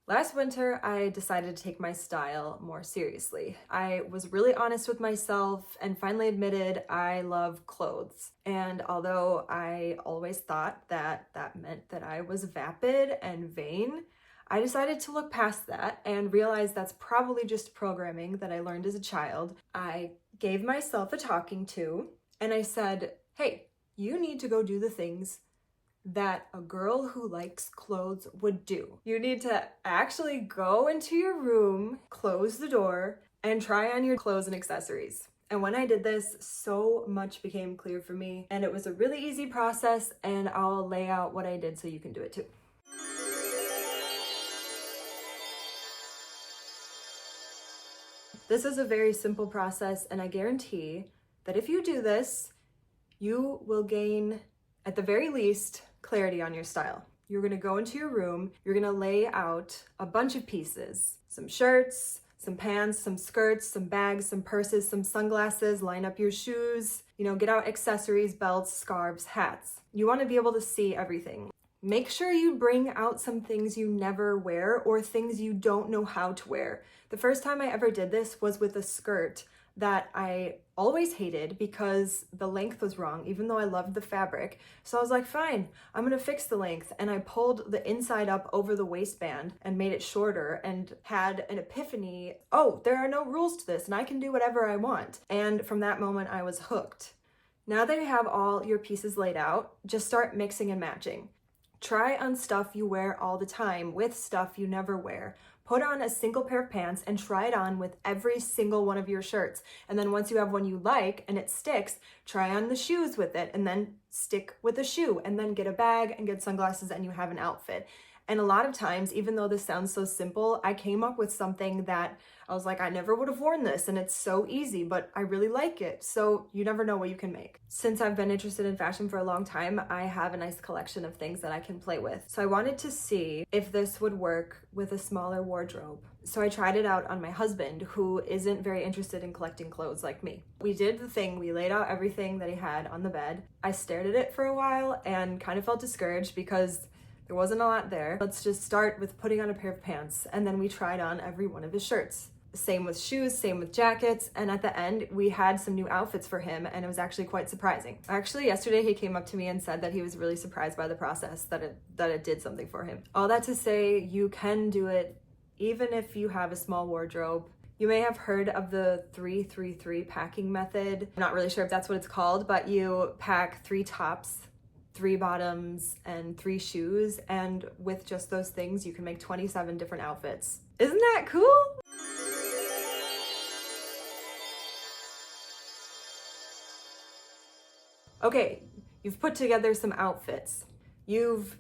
Last winter, I decided to take my style more seriously. I was really honest with myself and finally admitted I love clothes. And although I always thought that that meant that I was vapid and vain, I decided to look past that and realize that's probably just programming that I learned as a child. I gave myself a talking to and I said, hey, you need to go do the things that a girl who likes clothes would do. You need to actually go into your room, close the door, and try on your clothes and accessories. And when I did this, so much became clear for me, and it was a really easy process, and I'll lay out what I did so you can do it too. This is a very simple process, and I guarantee that if you do this, you will gain, at the very least, clarity on your style. You're gonna go into your room, you're gonna lay out a bunch of pieces, some shirts, some pants, some skirts, some bags, some purses, some sunglasses, line up your shoes, get out accessories, belts, scarves, hats. You wanna be able to see everything. Make sure you bring out some things you never wear or things you don't know how to wear. The first time I ever did this was with a skirt that I always hated because the length was wrong, even though I loved the fabric. So I was like, fine, I'm gonna fix the length. And I pulled the inside up over the waistband and made it shorter and had an epiphany. Oh, there are no rules to this and I can do whatever I want. And from that moment, I was hooked. Now that you have all your pieces laid out, just start mixing and matching. Try on stuff you wear all the time with stuff you never wear. Put on a single pair of pants and try it on with every single one of your shirts. And then once you have one you like and it sticks, try on the shoes with it and then stick with a shoe and then get a bag and get sunglasses and you have an outfit. And a lot of times, even though this sounds so simple, I came up with something that I was like, I never would have worn this and it's so easy, but I really like it. So you never know what you can make. Since I've been interested in fashion for a long time, I have a nice collection of things that I can play with. So I wanted to see if this would work with a smaller wardrobe. So I tried it out on my husband, who isn't very interested in collecting clothes like me. We did the thing, we laid out everything that he had on the bed. I stared at it for a while and kind of felt discouraged because there wasn't a lot there. Let's just start with putting on a pair of pants, and then we tried on every one of his shirts. Same with shoes, same with jackets, and at the end, we had some new outfits for him, and it was actually quite surprising. Actually, yesterday he came up to me and said that he was really surprised by the process, that it did something for him. All that to say, you can do it even if you have a small wardrobe. You may have heard of the 3-3-3 packing method. I'm not really sure if that's what it's called, but you pack 3 tops, 3 bottoms, and 3 shoes, and with just those things you can make 27 different outfits. Isn't that cool? Okay, you've put together some outfits. You've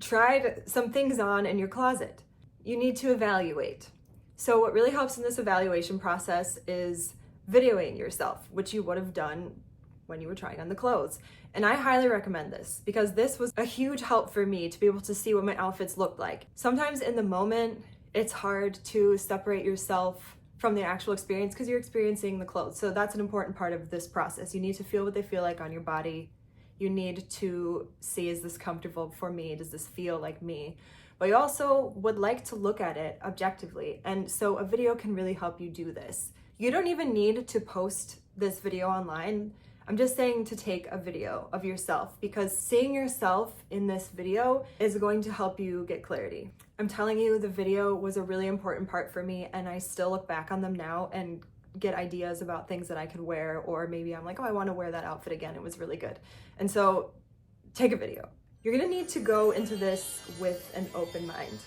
tried some things on in your closet. You need to evaluate. So what really helps in this evaluation process is videoing yourself, which you would have done when you were trying on the clothes. And I highly recommend this because this was a huge help for me to be able to see what my outfits looked like. Sometimes in the moment, it's hard to separate yourself from the actual experience because you're experiencing the clothes. So that's an important part of this process. You need to feel what they feel like on your body. You need to see, is this comfortable for me? Does this feel like me? But you also would like to look at it objectively. And so a video can really help you do this. You don't even need to post this video online. I'm just saying to take a video of yourself because seeing yourself in this video is going to help you get clarity. I'm telling you, the video was a really important part for me, and I still look back on them now and get ideas about things that I could wear, or maybe I'm like, oh, I want to wear that outfit again. It was really good. And so take a video. You're gonna need to go into this with an open mind.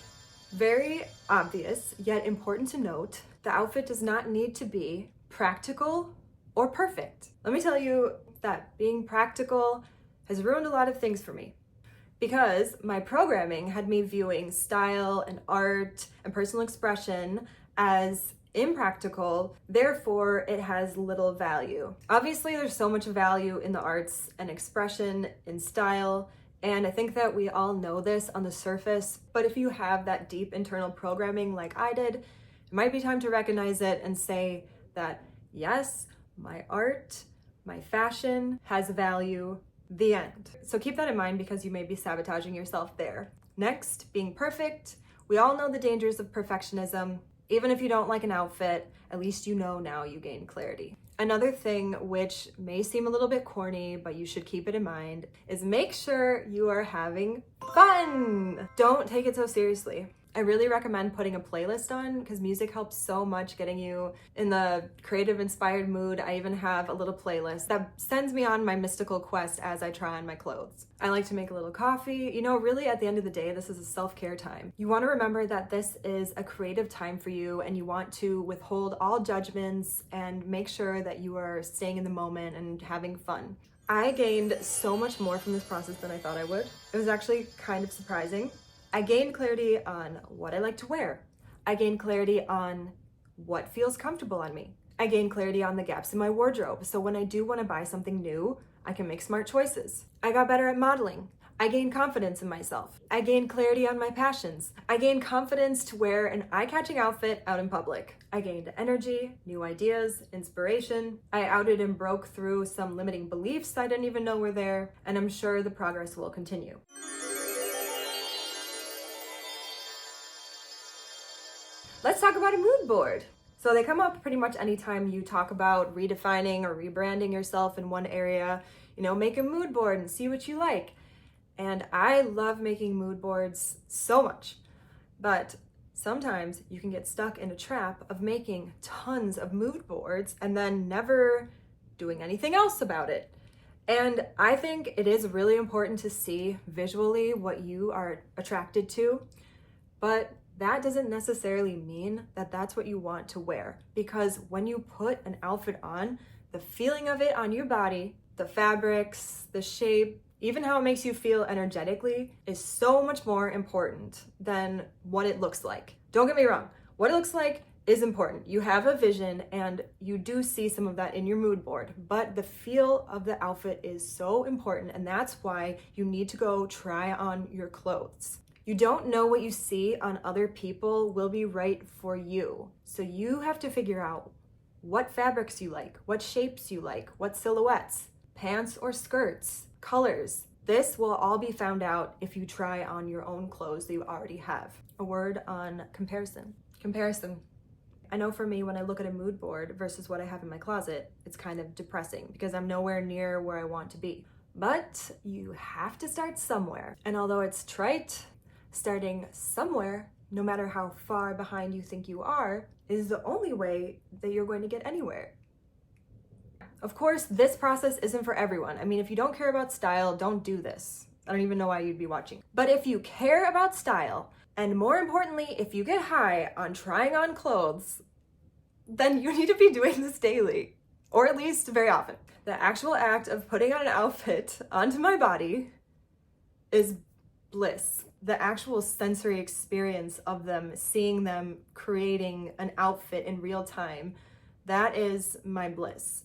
Very obvious, yet important to note, the outfit does not need to be practical or perfect. Let me tell you that being practical has ruined a lot of things for me because my programming had me viewing style and art and personal expression as impractical, therefore it has little value. Obviously, there's so much value in the arts and expression, in style, and I think that we all know this on the surface, but if you have that deep internal programming like I did, it might be time to recognize it and say that, yes, my art, my fashion has value, the end. So keep that in mind because you may be sabotaging yourself there. Next, being perfect. We all know the dangers of perfectionism. Even if you don't like an outfit, at least you know now you gain clarity. Another thing, which may seem a little bit corny, but you should keep it in mind, is make sure you are having fun. Don't take it so seriously. I really recommend putting a playlist on because music helps so much getting you in the creative, inspired mood. I even have a little playlist that sends me on my mystical quest as I try on my clothes. I like to make a little coffee. You know, really at the end of the day, this is a self-care time. You want to remember that this is a creative time for you and you want to withhold all judgments and make sure that you are staying in the moment and having fun. I gained so much more from this process than I thought I would. It was actually kind of surprising. I gained clarity on what I like to wear. I gained clarity on what feels comfortable on me. I gained clarity on the gaps in my wardrobe, so when I do want to buy something new, I can make smart choices. I got better at modeling. I gained confidence in myself. I gained clarity on my passions. I gained confidence to wear an eye-catching outfit out in public. I gained energy, new ideas, inspiration. I outed and broke through some limiting beliefs I didn't even know were there, and I'm sure the progress will continue. Let's talk about a mood board. So they come up pretty much anytime you talk about redefining or rebranding yourself in one area. You know, make a mood board and see what you like. And I love making mood boards so much. But sometimes you can get stuck in a trap of making tons of mood boards and then never doing anything else about it. And I think it is really important to see visually what you are attracted to, but that doesn't necessarily mean that that's what you want to wear, because when you put an outfit on, the feeling of it on your body, the fabrics, the shape, even how it makes you feel energetically is so much more important than what it looks like. Don't get me wrong, what it looks like is important. You have a vision and you do see some of that in your mood board, but the feel of the outfit is so important, and that's why you need to go try on your clothes. You don't know what you see on other people will be right for you. So you have to figure out what fabrics you like, what shapes you like, what silhouettes, pants or skirts, colors. This will all be found out if you try on your own clothes that you already have. A word on comparison. Comparison. I know for me, when I look at a mood board versus what I have in my closet, it's kind of depressing because I'm nowhere near where I want to be. But you have to start somewhere. And although it's trite, starting somewhere, no matter how far behind you think you are, is the only way that you're going to get anywhere. Of course, this process isn't for everyone. I mean, if you don't care about style, don't do this. I don't even know why you'd be watching. But if you care about style, and more importantly, if you get high on trying on clothes, then you need to be doing this daily, or at least very often. The actual act of putting on an outfit onto my body is bliss. The actual sensory experience of them, seeing them creating an outfit in real time, that is my bliss.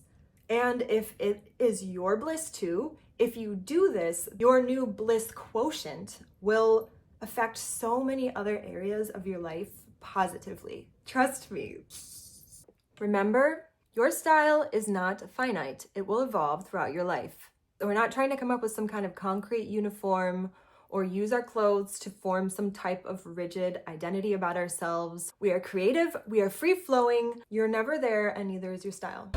And if it is your bliss too, if you do this, your new bliss quotient will affect so many other areas of your life positively. Trust me. Remember, your style is not finite. It will evolve throughout your life. We're not trying to come up with some kind of concrete uniform or use our clothes to form some type of rigid identity about ourselves. We are creative, we are free-flowing, you're never there, and neither is your style.